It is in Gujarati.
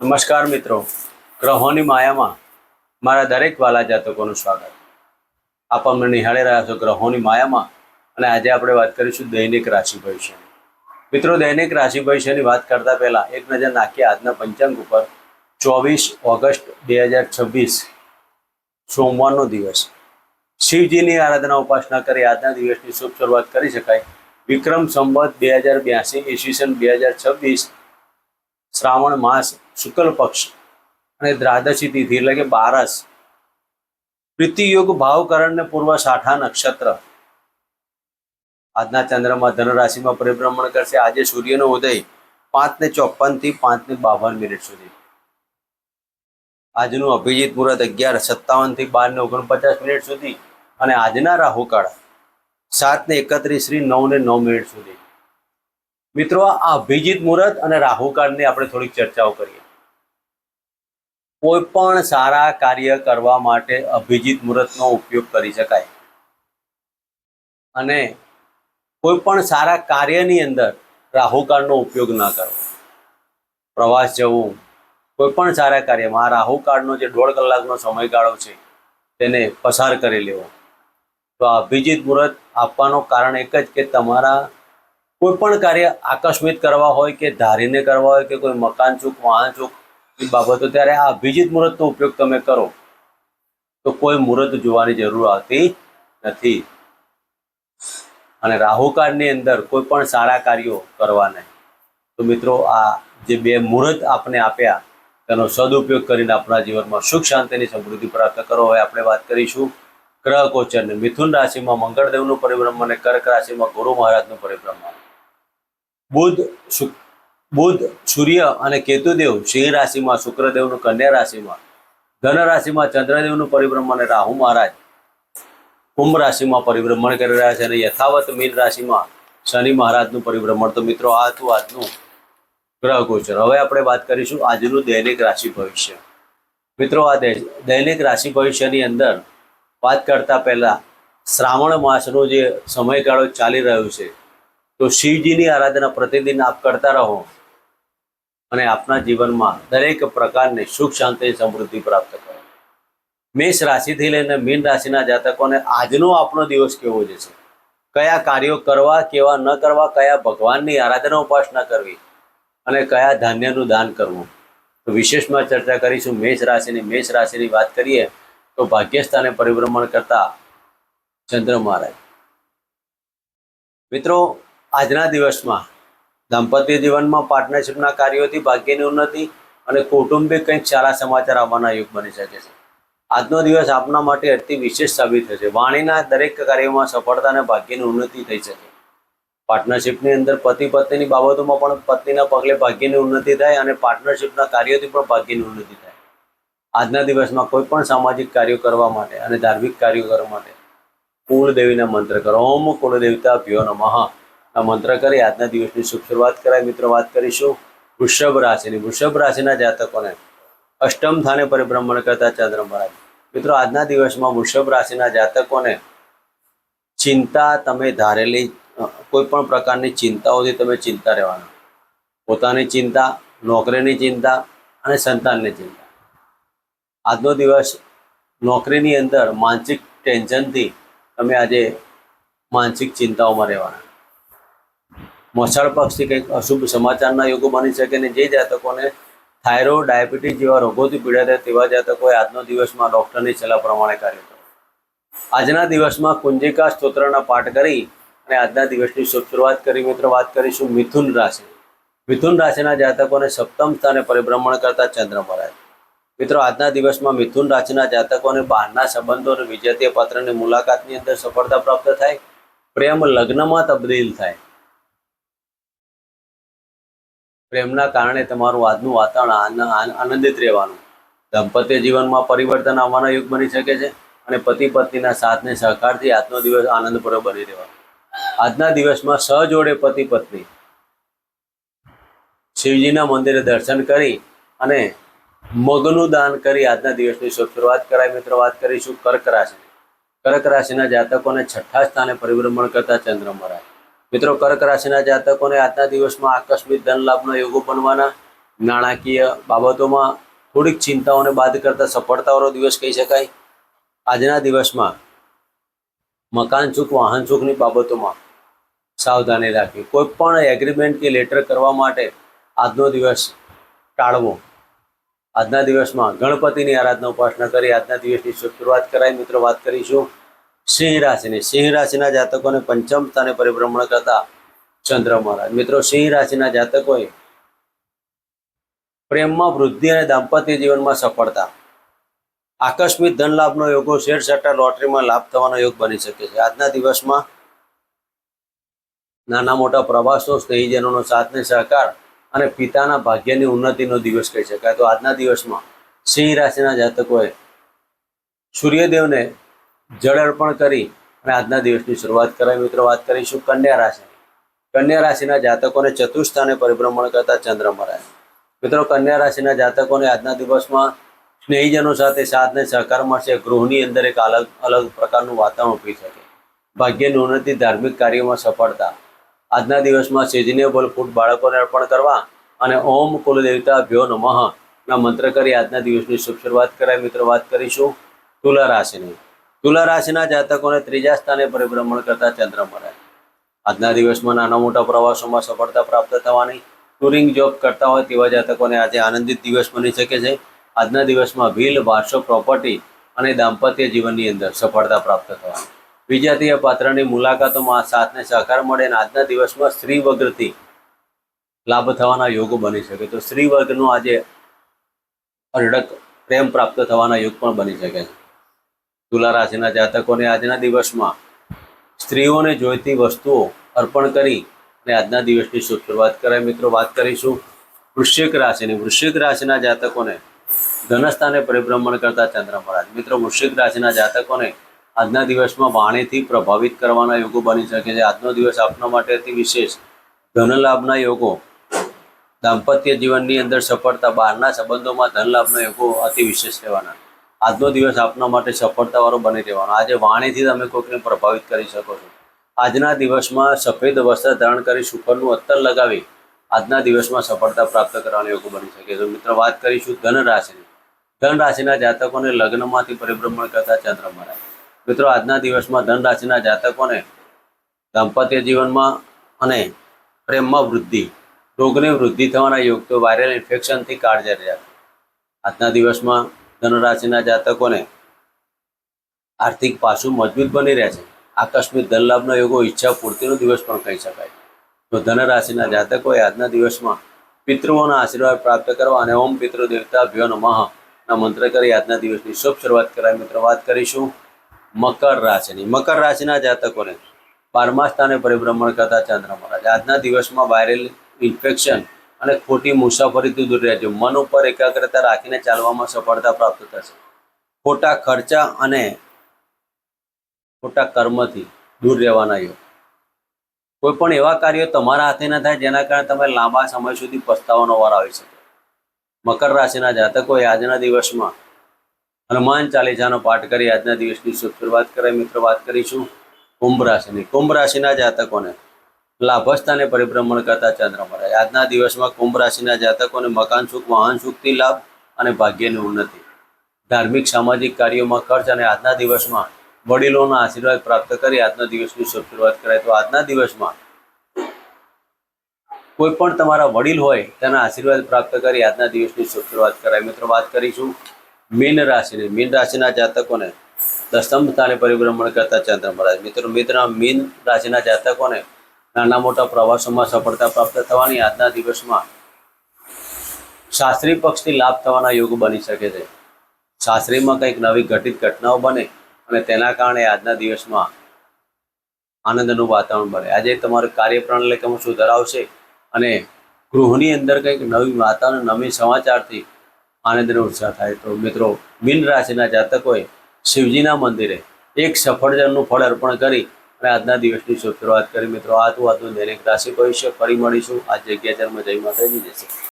નમસ્કાર મિત્રો, ગ્રહોની માયામાં મારા દરેક વાલા જાતકોનું સ્વાગત. આપ અમને નિહાળી રહ્યા છો ગ્રહોની માયામાં, અને આજે આપણે વાત કરીશું દૈનિક રાશિ ભવિષ્યની. મિત્રો, દૈનિક રાશિ ભવિષ્યની વાત કરતા પહેલા એક નજર નાખીએ આજના પંચાંગ ઉપર. 24 ઓગસ્ટ 2026 સોમવારનો દિવસ. શિવજીની આરાધના ઉપાસના કરી આજના દિવસની શુભ શરૂઆત કરી શકાય. વિક્રમ સંવત 2082 ઈસવીસન 2026 શ્રાવણ માસ શુક્લ પક્ષ અને દ્વાદશી તિથિ એટલે કે 12. પ્રીતિયોગ ભાવકરણ ને પૂર્વ શાઠા નક્ષત્ર. આજના ચંદ્રમાં ધન રાશિમાં પરિભ્રમણ કરશે. આજે સૂર્યનો ઉદય 5:54 થી 5:52 સુધી. આજનું અભિજીત મુહૂર્ત 11:57 થી 12:49 સુધી અને આજના રાહુકાળ 7:31 થી 9:09 સુધી. મિત્રો, આ અભિજીત મુહૂર્ત અને રાહુકાળની આપણે થોડીક ચર્ચાઓ કરીએ. કોઈ પણ સારા કાર્ય કરવા માટે અભિજીત મુહૂર્તનો ઉપયોગ કરી શકાય, અને કોઈ પણ સારા કાર્યની અંદર રાહુકાળનો ઉપયોગ ન કરવો. પ્રવાસ જવું, કોઈ પણ સારા કાર્યમાં આ રાહુકાળનો જે 1.5 કલાકનો સમયગાળો છે તેને પસાર કરી લેવો. તો આ અભિજીત મુહૂર્ત આપવાનું કારણ એક જ કે તમારા કોઈ પણ કાર્ય આકસ્મિક કરવા હોય કે ધારીને કરવા હોય કે કોઈ મકાન ચૂક, વાહન ચૂક બાબતો, ત્યારે આ અભિજીત મુહૂર્તનો ઉપયોગ તમે કરો તો કોઈ મુહૂર્ત જોવાની જરૂર આવતી નથી. અને રાહુકાળની અંદર કોઈ પણ સારા કાર્યો કરવા નહીં. તો મિત્રો, આ જે 2 મુહૂર્ત આપણે આપ્યા તેનો સદુપયોગ કરીને આપણા જીવનમાં સુખ શાંતિની સમૃદ્ધિ પ્રાપ્ત કરો. હવે આપણે વાત કરીશું ગ્રહ ગોચરની. મિથુન રાશિમાં મંગળદેવનું પરિભ્રમણ અને કર્ક રાશિમાં ગુરુ મહારાજનું પરિભ્રમણ. બુધ, સૂર્ય અને કેતુદેવ સિંહ રાશિમાં, શુક્રદેવનું કન્યા રાશિમાં, ધન રાશિમાં ચંદ્રદેવનું પરિભ્રમણ અને રાહુ મહારાજ કુંભ રાશિમાં પરિભ્રમણ કરી રહ્યા છે, અને યથાવત મીન રાશિમાં શનિ મહારાજનું પરિભ્રમણ. તો મિત્રો, આ હતું આજનું ગ્રહ ગોચર. હવે આપણે વાત કરીશું આજનું દૈનિક રાશિ ભવિષ્ય. મિત્રો, આ દૈનિક રાશિ ભવિષ્યની અંદર વાત કરતા પહેલા શ્રાવણ માસનો જે સમયગાળો ચાલી રહ્યો છે, તો શિવજીની આરાધના પ્રતિદિન આપ કરતા રહો અને આપના જીવનમાં દરેક પ્રકારની સુખ શાંતિ સમૃદ્ધિ પ્રાપ્ત કરો. મેષ રાશિથી લઈને મીન રાશિના જાતકોને આજનો આપણો દિવસ કેવો જશે, કયા કાર્યો કરવા, કેવા ન કરવા, કયા ભગવાનની આરાધના ઉપાસના કરવી અને કયા ધાન્યનું દાન કરવું, તો વિશેષમાં ચર્ચા કરીશું. મેષ રાશિની વાત કરીએ તો ભાગ્યસ્થાને પરિભ્રમણ કરતા ચંદ્ર મહારાજ. મિત્રો, આજના દિવસમાં દાંપત્ય જીવનમાં પાર્ટનરશિપના કાર્યોથી ભાગ્યની ઉન્નતિ અને કૌટુંબિક કંઈક સારા સમાચાર આવવાના યોગ બની શકે છે. આજનો દિવસ આપના માટે અતિ વિશેષ સાબિત થશે. વાણીના દરેક કાર્યોમાં સફળતા અને ભાગ્યની ઉન્નતિ થઈ શકે. પાર્ટનરશિપની અંદર પતિ પત્નીની બાબતોમાં પણ પત્નીના પગલે ભાગ્યની ઉન્નતિ થાય અને પાર્ટનરશિપના કાર્યોથી પણ ભાગ્યની ઉન્નતિ થાય. આજના દિવસમાં કોઈ પણ સામાજિક કાર્યો કરવા માટે અને ધાર્મિક કાર્યો કરવા માટે કુળદેવીના મંત્ર કરો. ઓમ કુળદેવતા ભ્યો નમઃ આ મંત્ર કરી આજના દિવસની શુભ શરૂઆત કરાય. મિત્રો, વાત કરીશું વૃષભ રાશિની. વૃષભ રાશિના જાતકોને અષ્ટમ સ્થાને પરિભ્રમણ કરતા ચંદ્ર મહારાજ. મિત્રો, આજના દિવસમાં વૃષભ રાશિના જાતકોને ચિંતા, તમે ધારેલી કોઈ પણ પ્રકારની ચિંતાઓથી તમે ચિંતા રહેવાના. પોતાની ચિંતા, નોકરીની ચિંતા અને સંતાનની ચિંતા. આજનો દિવસ નોકરીની અંદર માનસિક ટેન્શનથી તમે આજે માનસિક ચિંતાઓમાં રહેવાના. મોસાળ પક્ષથી કંઈક અશુભ સમાચારના યોગો બની શકે. ને જે જાતકોને થાઇરોઇડ, ડાયાબિટીસ જેવા રોગોથી પીડાતા તેવા જાતકોએ આજનો દિવસમાં ડૉક્ટરની સલાહ પ્રમાણે કાર્ય કરો. આજના દિવસમાં કુંજિકા સ્તોત્રના પાઠ કરી અને આજના દિવસની શુભ શરૂઆત કરી. મિત્રો, વાત કરીશું મિથુન રાશિ. મિથુન રાશિના જાતકોને સપ્તમ સ્થાને પરિભ્રમણ કરતા ચંદ્ર મહારાજ. મિત્રો, આજના દિવસમાં મિથુન રાશિના જાતકોને બહારના સંબંધો અને વિજેતીય પાત્રની મુલાકાતની અંદર સફળતા પ્રાપ્ત થાય. પ્રેમ લગ્નમાં તબદીલ થાય. પ્રેમના કારણે તમારું આજનું વાતાવરણ આનંદિત રહેવાનું. દાંપત્ય જીવનમાં પરિવર્તન આવવાના યોગ બની શકે છે અને પતિ પત્નીના સાથને સહકારથી આજનો દિવસ આનંદપૂર્વક બની રહેવાનો. આજના દિવસમાં સહજોડે પતિ પત્ની શિવજીના મંદિરે દર્શન કરી અને મગનું દાન કરી આજના દિવસની શુભ શરૂઆત કરાય. મિત્રો, વાત કરીશું કર્ક રાશિ. કર્ક રાશિના જાતકોને છઠ્ઠા સ્થાને પરિભ્રમણ કરતા ચંદ્ર મહારાજ. મિત્રો, કર્ક રાશિના જાતકોને આજના દિવસમાં આકસ્મિક ધન લાભના યોગો બનવાના. નાણાકીય બાબતોમાં થોડીક ચિંતાઓને બાદ કરતા સફળતાવાળો દિવસ કહી શકાય. આજના દિવસમાં મકાન સુખ, વાહન સુખની બાબતોમાં સાવધાની રાખવી. કોઈ પણ એગ્રીમેન્ટ કે લેટર કરવા માટે આજનો દિવસ ટાળવો. આજના દિવસમાં ગણપતિની આરાધના ઉપાસના કરી આજના દિવસની શરૂઆત કરાય. મિત્રો, વાત કરીશું સિંહ રાશિની. સિંહ રાશિના જાતકોને પંચમ સ્થાને પરિભ્રમણ કરતા ચંદ્ર મહારાજ. મિત્રો, સિંહ રાશિના જાતકોએ પ્રેમમાં વૃદ્ધિ અને દાંપત્ય જીવનમાં સફળતા, આકસ્મિક ધન લાભનો યોગો, શેર સટ્ટા લોટરીમાં લાભ થવાનો યોગ બની શકે છે. આજના દિવસમાં નાના મોટા પ્રવાસો, સ્નેહીજનોનો સાથ ને સહકાર અને પિતાના ભાગ્યની ઉન્નતિનો દિવસ કહી શકાય. તો આજના દિવસમાં સિંહ રાશિના જાતકોએ સૂર્યદેવને જળ અર્પણ કરી અને આજના દિવસની શરૂઆત કરાય. મિત્રો, વાત કરીશું કન્યા રાશિ. કન્યા રાશિના જાતકોને ચતુર્થ સ્થાને પરિભ્રમણ કરતા ચંદ્ર મહારાજ. મિત્રો, કન્યા રાશિના જાતકોને આજના દિવસમાં સ્નેહીજનો સાથે સાથ ને સહકાર મળશે. ગૃહની અંદર એક અલગ પ્રકારનું વાતાવરણ ઉભી શકે. ભાગ્યની ઉન્નતિ, ધાર્મિક કાર્યોમાં સફળતા. આજના દિવસમાં સિઝનેબલ ફૂડ બાળકોને અર્પણ કરવા અને ઓમ કુલદેવતા ભ્યો નમઃ ના મંત્ર કરી આજના દિવસની શુભ શરૂઆત કરાય. મિત્રો, વાત કરીશું તુલા રાશિની. તુલા રાશિના જાતકોને ત્રીજા સ્થાને પરિભ્રમણ કરતા ચંદ્ર મહારાજ. આજના દિવસમાં નાના મોટા પ્રવાસોમાં સફળતા પ્રાપ્ત થવાની. ટુરિંગ જોબ કરતા હોય તેવા જાતકોને આજે આનંદિત દિવસ બની શકે છે. આજના દિવસમાં વ્હીલ, વારસો, પ્રોપર્ટી અને દાંપત્ય જીવનની અંદર સફળતા પ્રાપ્ત થવાની. વિજાતીય પાત્રની મુલાકાતોમાં સાથને સહકાર મળે અને આજના દિવસમાં સ્ત્રી વર્ગથી લાભ થવાના યોગો બની શકે. તો સ્ત્રી વર્ગનો આજે અઢળક પ્રેમ પ્રાપ્ત થવાના યોગ પણ બની શકે છે. તુલા રાશિના જાતકોને આજના દિવસમાં સ્ત્રીઓને જોઈતી વસ્તુઓ અર્પણ કરી અને આજના દિવસની શુભ શરૂઆત કરાય. મિત્રો, વાત કરીશું વૃશ્ચિક રાશિની. વૃશ્ચિક રાશિના જાતકોને ધનસ્થાને પરિભ્રમણ કરતા ચંદ્ર મહારાજ. મિત્રો, વૃશ્ચિક રાશિના જાતકોને આજના દિવસમાં વાણીથી પ્રભાવિત કરવાના યોગો બની શકે છે. આજનો દિવસ આપના માટે અતિ વિશેષ ધન લાભના યોગો, દાંપત્ય જીવનની અંદર સફળતા, બહારના સંબંધોમાં ધન લાભના યોગો અતિ વિશેષ રહેવાના. આજનો દિવસ આપના માટે સફળતાવાળો બની રહેવાનો. આજે વાણીથી તમે કોઈકને પ્રભાવિત કરી શકો છો. આજના દિવસમાં સફેદ વસ્ત્ર ધારણ કરી સુખરનું અત્તર લગાવી આજના દિવસમાં સફળતા પ્રાપ્ત કરવાનો યોગ બની શકે છે. મિત્રો, વાત કરીશું ધન રાશિની. ધન રાશિના જાતકોને લગ્નમાંથી પરિભ્રમણ કરતા ચંદ્ર મહારાજ. મિત્રો, આજના દિવસમાં ધન રાશિના જાતકોને દાંપત્ય જીવનમાં અને પ્રેમમાં વૃદ્ધિ, રોગની વૃદ્ધિ થવાના યોગ, તો વાયરલ ઇન્ફેક્શનથી કાળજી રહ્યા. આજના દિવસમાં ધન રાશિના જાતકોને આર્થિક પાસું મજબૂત બની રહે છે. આકસ્મિક ધન લાભના યોગો, ઈચ્છા પૂર્તિનો દિવસ પણ કહી શકાય. તો ધન રાશિના જાતકોએ આજના દિવસમાં પિતૃઓના આશીર્વાદ પ્રાપ્ત કરવા અને ઓમ પિતૃ દેવતા ભ્યો નમઃ ના મંત્ર કરી આજના દિવસની શુભ શરૂઆત કરાય. મિત્રો, વાત કરીશું મકર રાશિની. મકર રાશિના જાતકોને 12મા સ્થાને પરિભ્રમણ કરતા ચંદ્ર મહારાજ. આજના દિવસમાં વાયરલ ઇન્ફેક્શન અને ખોટી મુસાફરીથી દૂર રહેજો. મન ઉપર એકાગ્રતા રાખીને ચાલવામાં સફળતા પ્રાપ્ત થશે. ખોટા ખર્ચા અને ખોટા કર્મથી દૂર રહેવાના યોગ. કોઈ પણ એવા કાર્યો તમારા હાથે ન થાય જેના કારણે તમે લાંબા સમય સુધી પસ્તાવાનો વાર આવી શકે. મકર રાશિના જાતકોએ આજના દિવસમાં હનુમાન ચાલીસાનો પાઠ કરી આજના દિવસની શુભ શરૂઆત કરાય. મિત્રો, વાત કરીશું કુંભ રાશિની. કુંભ રાશિના જાતકોને લાભસ્થાને પરિભ્રમણ કરતા ચંદ્ર મહારાજ. આજના દિવસમાં કુંભ રાશિના જાતકોને મકાન સુખ, વાહન સુખથી લાભ અને ભાગ્યની ઉન્નતિ, ધાર્મિક સામાજિક કાર્યોમાં ખર્ચ અને આજના દિવસમાં વડીલોના આશીર્વાદ પ્રાપ્ત કરી આજના દિવસની શુભ શરૂઆત કરાય. તો આજના દિવસમાં કોઈ પણ તમારા વડીલ હોય તેના આશીર્વાદ પ્રાપ્ત કરી આજના દિવસની શુભ શરૂઆત કરાય. મિત્રો, વાત કરીશું મીન રાશિની. મીન રાશિના જાતકોને દસમ સ્થાને પરિભ્રમણ કરતા ચંદ્ર મહારાજ. મિત્રો, મીન રાશિના જાતકોને નાના મોટા પ્રવાસોમાં સફળતા પ્રાપ્ત થવાની. આજના દિવસમાં શાસ્ત્રી પક્ષથી લાભ થવાના યોગ બની શકે છે. શાસ્ત્રીમાં કંઈક નવી ઘટિત ઘટનાઓ બને અને તેના કારણે આજના દિવસમાં આનંદનું વાતાવરણ બને. આજે તમારું કાર્યપ્રણાલીમાં સુધારો આવશે અને ગૃહની અંદર કંઈક નવી વાતાવરણ, નવી સમાચારથી આનંદનો ઉત્સાહ થાય. તો મિત્રો, મીન રાશિના જાતકોએ શિવજીના મંદિરે એક સફરજનનું ફળ અર્પણ કરી અને આજના દિવસની શુભ શરૂઆત કરી. મિત્રો, આ તો આજનું દૈનિક રાશિ ભવિષ્ય. ફરી મળીશું આ જગ્યા જન્મ. જય માતાજી. જય શ્રી